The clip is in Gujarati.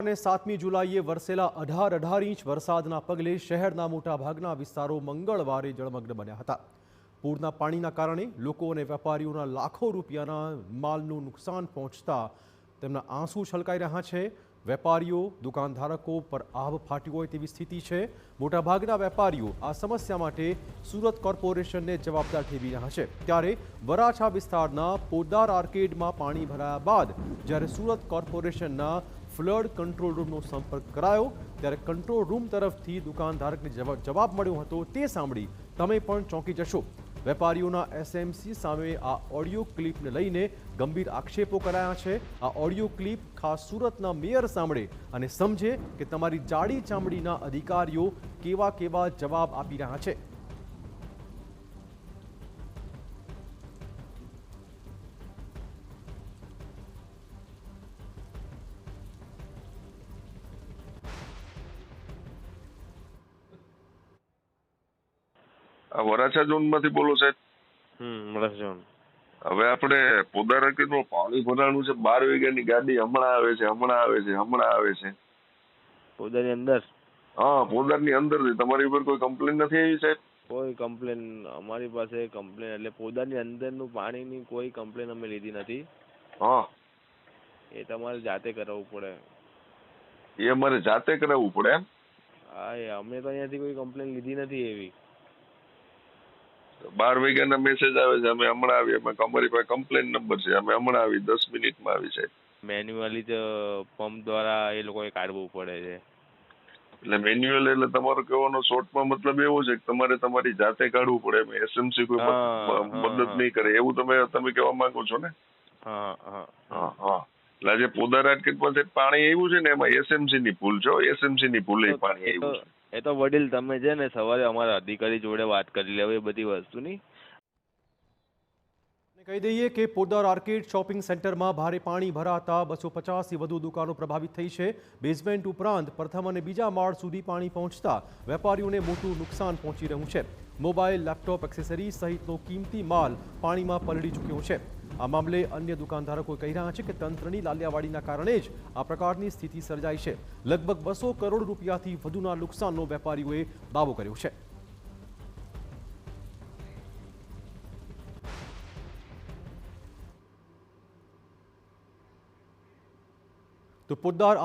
અને 7મી જુલાઈએ વરસેલા 18 ઇંચ વરસાદના પગલે શહેરના મોટાભાગના વિસ્તારો મંગળવારે જળમગ્ન બન્યા હતા। પૂરના પાણીના કારણે લોકો અને વેપારીઓના લાખો રૂપિયાના માલનું નુકસાન પહોંચતા તેમના આંસુ છલકાઈ રહ્યા છે। વેપારીઓ દુકાનધારકો પર આભ ફાટ્યું હોય તેવી સ્થિતિ છે। મોટાભાગના વેપારીઓ આ સમસ્યા માટે સુરત કોર્પોરેશનને જવાબદાર ઠેરવી રહ્યા છે। ત્યારે વરાછા વિસ્તારના પોદાર આર્કેડમાં પાણી ભરાયા બાદ જ્યારે સુરત કોર્પોરેશનના ફ્લડ કંટ્રોલ રૂમનો સંપર્ક કરાયો ત્યારે કંટ્રોલ રૂમ તરફથી દુકાનધારકને જવાબ મળ્યો હતો। તે સાંભળી તમે પણ ચોંકી જશો। વેપારીઓના એસએમસી સામે આ ઓડિયો ક્લિપને લઈને ગંભીર આક્ષેપો કરાયા છે। આ ઓડિયો ક્લિપ ખાસ સુરતના મેયર સાંભળે અને સમજે કે તમારી જાડી ચામડીના અધિકારીઓ કેવા કેવા જવાબ આપી રહ્યા છે। વરાછા ઝોનમાંથી બોલો સાહેબ? વરાછા ઝોન। હવે આપણે પોદાર આર્કેડમાં પાણી ભરાણું છે। 12 વાગ્યાની ગાડી હમણાં આવે છે। પોદારની અંદર? હા, પોદારની અંદર છે। તમારી ઉપર કોઈ કમ્પ્લેન નથી આવી સાહેબ? કોઈ કમ્પ્લેન અમારી પાસે કમ્પ્લેન એટલે પોદારની અંદરનું પાણીની કોઈ કમ્પ્લેન અમે લીધી નથી। હા, એ તમારે જાતે કરાવવું પડે। એ અમારે જાતે કરાવવું પડે એમ? હા, અમે તો અહીંયાથી કોઈ કમ્પ્લેન લીધી નથી એવી। 12 વાગ્યાના મેસેજ આવે છે, અમે હમણાં આવીએ। અમારી પાસે કમ્પ્લેન નંબર છે, અમે હમણાં આવી 10 મિનિટમાં આવી સાહેબ। મેન્યુઅલી જ પંપ દ્વારા એ લોકોએ કાઢવું પડે છે। એટલે મેન્યુઅલ એટલે તમારો કહેવાનો શોર્ટમાં મતલબ એવો છે કે તમારે તમારી જાતે કાઢવું પડે, એસએમસી કોઈ મદદ નહીં કરે, એવું તમે કહેવા માંગો છો ને? હા હા હા હા। એટલે આજે પોદાર આર્કેડમાં પાણી આવ્યું છે ને, એમાં એસએમસી ની ભૂલ છે। એસએમસી ની ભૂલે પાણી આવ્યું છે। એ તો વડીલ તમે છે ને સવારે અમારા અધિકારી જોડે વાત કરી લેવો એ બધી વસ્તુની। કહી દઈએ કે પોદાર આર્કેડ શોપિંગ સેન્ટરમાં ભારે પાણી ભરાતા 250થી વધુ દુકાનો પ્રભાવિત થઈ છે। બેઝમેન્ટ ઉપરાંત પ્રથમ અને બીજા માળ સુધી પાણી પહોંચતા વેપારીઓને મોટું નુકસાન પહોંચી રહ્યું છે। મોબાઈલ, લેપટોપ, એક્સેસરીઝ સહિતનો કિંમતી માલ પાણીમાં પલળી ચૂક્યો છે। આ મામલે અન્ય દુકાનધારકો કહી રહ્યા છે કે તંત્રની લાલિયાવાડીના કારણે જ આ પ્રકારની સ્થિતિ સર્જાઈ છે। લગભગ 200 કરોડ રૂપિયાથી વધુના નુકસાનનો વેપારીઓએ દાવો કર્યો છે। તો પોદાર